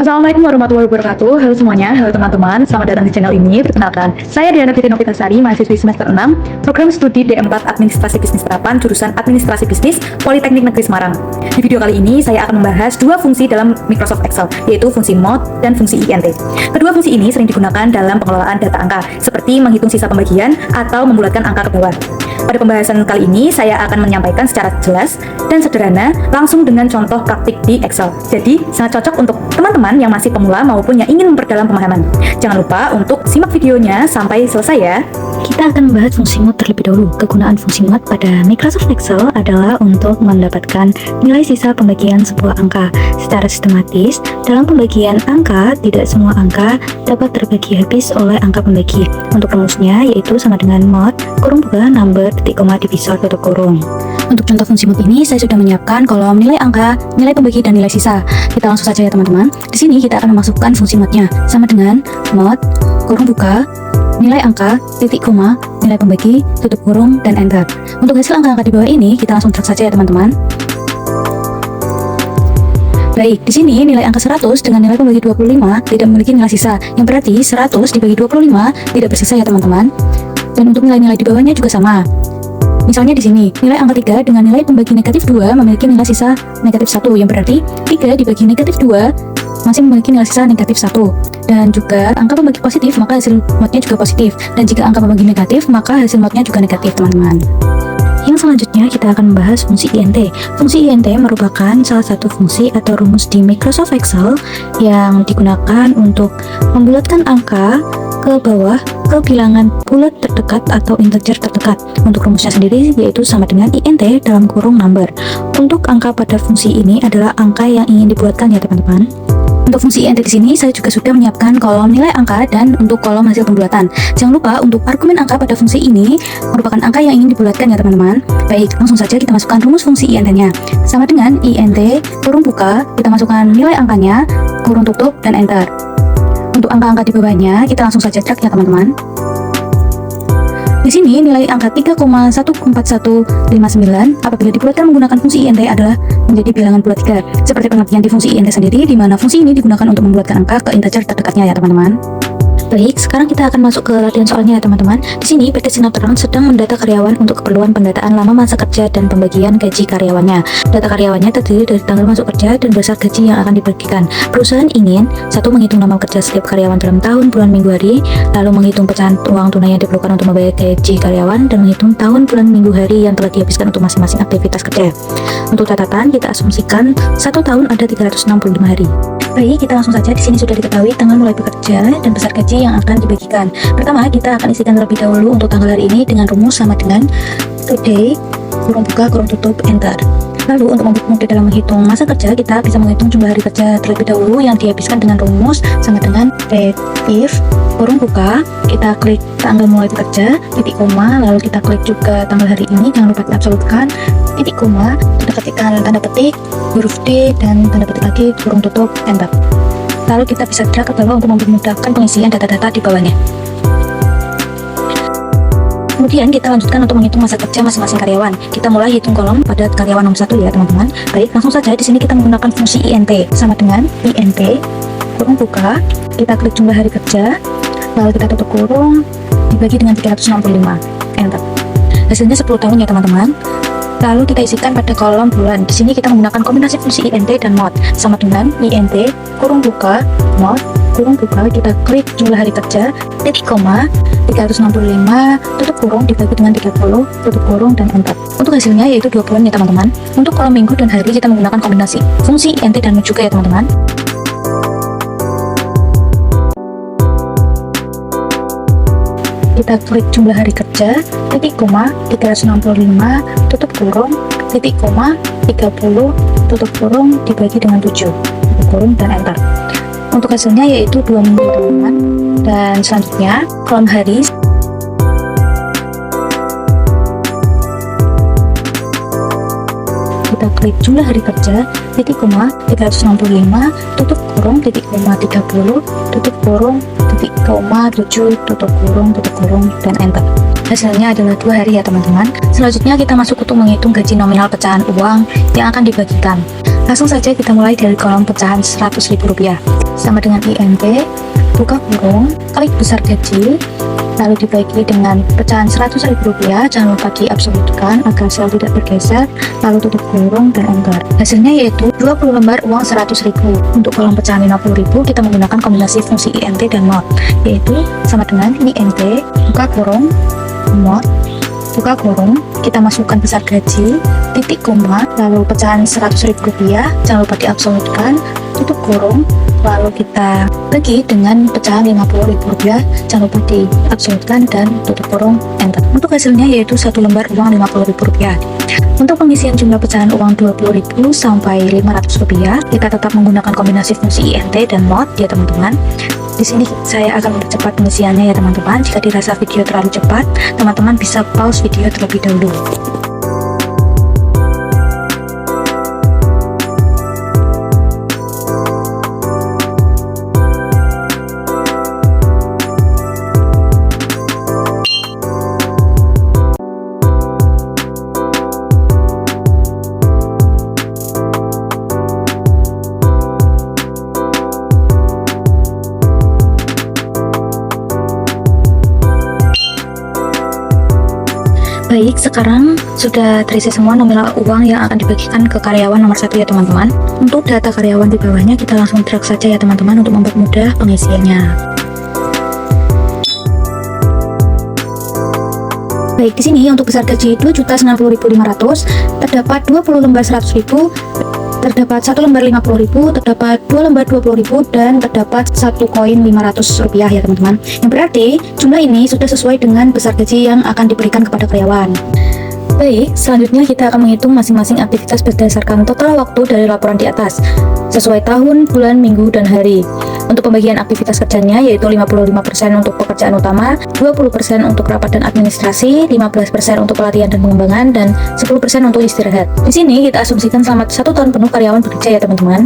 Assalamualaikum warahmatullahi wabarakatuh. Halo semuanya, halo teman-teman. Selamat datang di channel ini. Perkenalkan, saya Diana Fitri Novitasari, mahasiswi semester 6, program studi D4 Administrasi Bisnis Terapan, jurusan Administrasi Bisnis, Politeknik Negeri Semarang. Di video kali ini, saya akan membahas dua fungsi dalam Microsoft Excel, yaitu fungsi MOD dan fungsi INT. Kedua fungsi ini sering digunakan dalam pengelolaan data angka, seperti menghitung sisa pembagian atau membulatkan angka ke bawah. Pada pembahasan kali ini, saya akan menyampaikan secara jelas dan sederhana langsung dengan contoh praktik di Excel. Jadi, sangat cocok untuk teman-teman yang masih pemula maupun yang ingin memperdalam pemahaman. Jangan lupa untuk simak videonya sampai selesai ya. Kita akan membahas fungsi MOD terlebih dahulu. Kegunaan fungsi MOD pada Microsoft Excel adalah untuk mendapatkan nilai sisa pembagian sebuah angka secara sistematis. Dalam pembagian angka, tidak semua angka dapat terbagi habis oleh angka pembagi. Untuk rumusnya yaitu sama dengan MOD kurung buka number titik koma divisor tutup kurung. Untuk contoh fungsi MOD ini saya sudah menyiapkan kolom nilai angka, nilai pembagi dan nilai sisa. Kita langsung saja ya teman-teman. Di sini kita akan memasukkan fungsi MOD-nya sama dengan MOD kurung buka nilai angka, titik koma, nilai pembagi, tutup kurung, dan enter. Untuk hasil angka-angka di bawah ini, kita langsung drag saja ya teman-teman. Baik, di sini nilai angka 100 dengan nilai pembagi 25 tidak memiliki nilai sisa, yang berarti 100 dibagi 25 tidak bersisa ya teman-teman. Dan untuk nilai-nilai di bawahnya juga sama. Misalnya di sini, nilai angka 3 dengan nilai pembagi negatif 2 memiliki nilai sisa negatif 1, yang berarti 3 dibagi negatif 2 masih memiliki nilai sisa negatif 1. Dan juga angka pembagi positif maka hasil modnya juga positif, dan jika angka pembagi negatif maka hasil modnya juga negatif teman-teman. Yang selanjutnya kita akan membahas fungsi INT. Fungsi INT merupakan salah satu fungsi atau rumus di Microsoft Excel yang digunakan untuk membulatkan angka ke bawah ke bilangan bulat terdekat atau integer terdekat. Untuk rumusnya sendiri yaitu sama dengan INT dalam kurung number. Untuk angka pada fungsi ini adalah angka yang ingin dibulatkan ya teman-teman. Untuk fungsi INT di sini saya juga sudah menyiapkan kolom nilai angka dan untuk kolom hasil pembulatan. Jangan lupa untuk argumen angka pada fungsi ini merupakan angka yang ingin dibulatkan ya teman-teman. Baik, langsung saja kita masukkan rumus fungsi INT-nya. Sama dengan INT kurung buka, kita masukkan nilai angkanya, kurung tutup, dan enter. Untuk angka-angka di bawahnya kita langsung saja drag ya teman-teman. Di sini nilai angka 3,14159 apabila dibulatkan menggunakan fungsi INT adalah menjadi bilangan bulat 3. Seperti pengertian di fungsi INT sendiri, di mana fungsi ini digunakan untuk membulatkan angka ke integer terdekatnya ya teman-teman. Baik, sekarang kita akan masuk ke latihan soalnya ya teman-teman. Di sini PT Sinatron sedang mendata karyawan untuk keperluan pendataan lama masa kerja dan pembagian gaji karyawannya. Data karyawannya terdiri dari tanggal masuk kerja dan besar gaji yang akan dibagikan. Perusahaan ingin satu menghitung lama kerja setiap karyawan dalam tahun, bulan, minggu, hari, lalu menghitung pecahan uang tunai yang diperlukan untuk membayar gaji karyawan dan menghitung tahun, bulan, minggu, hari yang telah dihabiskan untuk masing-masing aktivitas kerja. Untuk catatan kita asumsikan 1 tahun ada 365 hari. Baik, kita langsung saja. Di sini sudah diketahui tanggal mulai bekerja dan besar gaji yang akan dibagikan. Pertama, kita akan isikan terlebih dahulu untuk tanggal hari ini dengan rumus sama dengan today, kurung buka, kurung tutup, enter. Lalu untuk mempermudah dalam menghitung masa kerja, kita bisa menghitung jumlah hari kerja terlebih dahulu yang dihabiskan dengan rumus sama dengan if kurung buka, kita klik tanggal mulai bekerja, titik koma, lalu kita klik juga tanggal hari ini, jangan lupa diabsolutkan, titik koma, kita ketikkan tanda petik, huruf D, dan tanda petik lagi, kurung tutup, enter. Lalu kita bisa drag ke bawah untuk mempermudahkan pengisian data-data di bawahnya. Kemudian kita lanjutkan untuk menghitung masa kerja masing-masing karyawan. Kita mulai hitung kolom pada karyawan nomor 1 ya teman-teman. Baik, langsung saja di sini kita menggunakan fungsi INT sama dengan INT kurung buka, kita klik jumlah hari kerja, lalu kita tutup kurung, dibagi dengan 365, enter. Hasilnya 10 tahun ya teman-teman. Lalu kita isikan pada kolom bulan. Di sini kita menggunakan kombinasi fungsi INT dan MOD sama dengan INT kurung buka, MOD kurung buka, kita klik jumlah hari kerja, titik koma, 365, tutup kurung, dibagi dengan 30, tutup kurung, dan enter. Untuk hasilnya yaitu 2 bulan ya teman-teman. Untuk kolom minggu dan hari kita menggunakan kombinasi fungsi INT dan MOD juga ya teman-teman. Kita klik jumlah hari kerja, titik koma, 365, tutup kurung, titik koma, 30, tutup kurung, dibagi dengan 7, tutup kurung, dan enter. Untuk hasilnya yaitu 2 minggu teman-teman. Dan selanjutnya kolom hari, kita klik jumlah hari kerja, titik koma, 365, tutup kurung, titik koma, 30, tutup kurung, titik koma, 7, tutup kurung, dan enter. Hasilnya adalah 2 hari ya teman-teman. Selanjutnya kita masuk untuk menghitung gaji nominal pecahan uang yang akan dibagikan. Langsung saja kita mulai dari kolom pecahan Rp100.000. Sama dengan INT, buka kurung, klik besar gaji, lalu dibagi dengan pecahan Rp100.000, jangan lupa diabsolutkan agar sel tidak bergeser, lalu tutup kurung dan enter. Hasilnya yaitu 20 lembar uang Rp100.000. Untuk kolom pecahan Rp50.000 kita menggunakan kombinasi fungsi INT dan mod, yaitu sama dengan INT, buka kurung, mod, buka kurung, kita masukkan besar gaji, titik koma, lalu pecahan Rp100.000, jangan lupa diabsolutkan, tutup kurung, lalu kita bagi dengan pecahan Rp50.000, jangan lupa diabsolutkan dan tutup kurung, enter. Untuk hasilnya yaitu 1 lembar uang Rp50.000. Untuk pengisian jumlah pecahan uang Rp20.000 sampai Rp500, kita tetap menggunakan kombinasi fungsi INT dan mod ya teman-teman. Di sini saya akan mempercepat pengisiannya ya teman-teman. Jika dirasa video terlalu cepat, teman-teman bisa pause video terlebih dahulu. Baik, sekarang sudah terisi semua nominal uang yang akan dibagikan ke karyawan nomor 1 ya teman-teman. Untuk data karyawan di bawahnya kita langsung drag saja ya teman-teman untuk mempermudah pengisiannya. Baik, di sini untuk besar gaji 2.090.500 terdapat 20 lembar 100.000, terdapat 1 lembar 50.000, terdapat 2 lembar 20.000, dan terdapat 1 koin Rp500 ya teman-teman. Yang berarti jumlah ini sudah sesuai dengan besar gaji yang akan diberikan kepada karyawan. Baik, selanjutnya kita akan menghitung masing-masing aktivitas berdasarkan total waktu dari laporan di atas, sesuai tahun, bulan, minggu, dan hari. Untuk pembagian aktivitas kerjanya yaitu 55% untuk pekerjaan utama, 20% untuk rapat dan administrasi, 15% untuk pelatihan dan pengembangan, dan 10% untuk istirahat. Di sini kita asumsikan selama 1 tahun penuh karyawan bekerja ya teman-teman.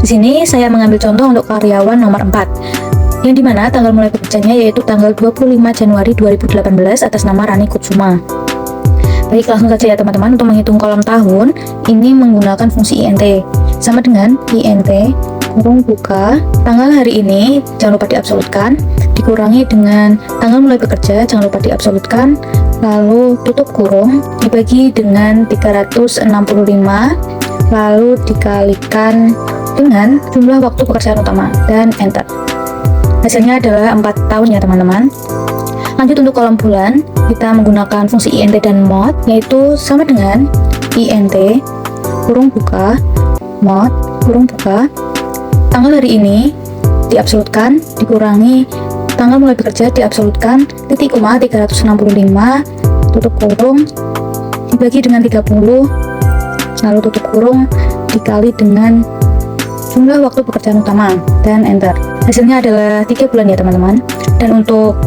Di sini saya mengambil contoh untuk karyawan nomor 4, yang dimana tanggal mulai bekerjanya yaitu tanggal 25 Januari 2018 atas nama Rani Kutsuma. Baik, langsung saja ya teman-teman. Untuk menghitung kolom tahun, ini menggunakan fungsi INT. Sama dengan INT, kurung buka, tanggal hari ini, jangan lupa diabsolutkan, dikurangi dengan tanggal mulai bekerja, jangan lupa diabsolutkan, lalu tutup kurung, dibagi dengan 365, lalu dikalikan dengan jumlah waktu pekerjaan utama, dan enter. Hasilnya adalah 4 tahun ya teman-teman. Lanjut untuk kolom bulan, kita menggunakan fungsi INT dan mod, yaitu sama dengan INT, kurung buka, mod, kurung buka, tanggal hari ini diabsolutkan, dikurangi tanggal mulai bekerja, diabsolutkan, titik koma 365, tutup kurung, dibagi dengan 30, lalu tutup kurung, dikali dengan jumlah waktu pekerjaan utama, dan enter. Hasilnya adalah 3 bulan ya teman-teman. Dan untuk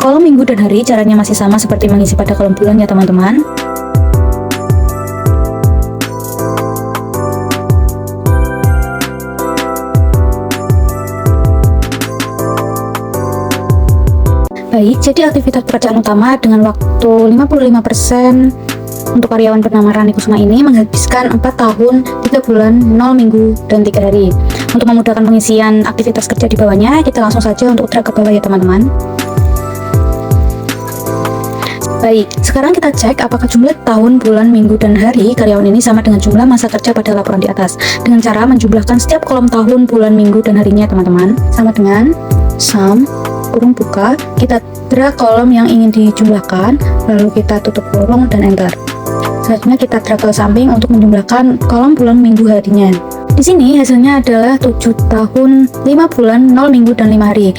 kolom minggu dan hari caranya masih sama seperti mengisi pada kolom bulan ya teman-teman. Baik, jadi aktivitas pekerjaan utama dengan waktu 55% untuk karyawan bernama Rani Kusuma ini menghabiskan 4 tahun, 3 bulan, 0 minggu, dan 3 hari. Untuk memudahkan pengisian aktivitas kerja di bawahnya, kita langsung saja untuk drag ke bawah ya teman-teman. Baik, sekarang kita cek apakah jumlah tahun, bulan, minggu, dan hari karyawan ini sama dengan jumlah masa kerja pada laporan di atas, dengan cara menjumlahkan setiap kolom tahun, bulan, minggu, dan harinya teman-teman. Sama dengan sum, kurung buka, kita drag kolom yang ingin dijumlahkan, lalu kita tutup kurung dan enter. Selanjutnya kita drag ke samping untuk menjumlahkan kolom bulan, minggu, harinya. Di sini hasilnya adalah 7 tahun, 5 bulan, 0 minggu, dan 5 hari.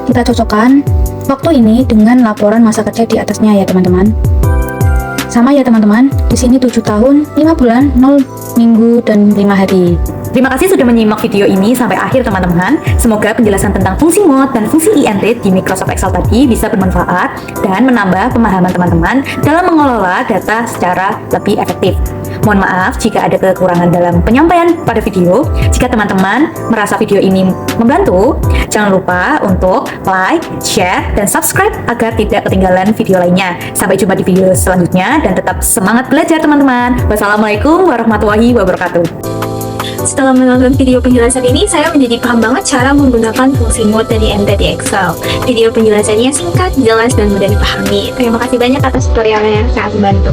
Kita cocokkan waktu ini dengan laporan masa kerja di atasnya ya teman-teman. Sama ya teman-teman, di sini 7 tahun, 5 bulan, 0 minggu, dan 5 hari. Terima kasih sudah menyimak video ini sampai akhir teman-teman. Semoga penjelasan tentang fungsi mod dan fungsi INT di Microsoft Excel tadi bisa bermanfaat dan menambah pemahaman teman-teman dalam mengelola data secara lebih efektif. Mohon maaf jika ada kekurangan dalam penyampaian pada video. Jika teman-teman merasa video ini membantu, jangan lupa untuk like, share, dan subscribe agar tidak ketinggalan video lainnya. Sampai jumpa di video selanjutnya dan tetap semangat belajar teman-teman. Wassalamualaikum warahmatullahi wabarakatuh. Setelah menonton video penjelasan ini, saya menjadi paham banget cara menggunakan fungsi mode dari Entity Excel. Video penjelasannya singkat, jelas, dan mudah dipahami. Terima kasih banyak atas tutorialnya yang sangat membantu.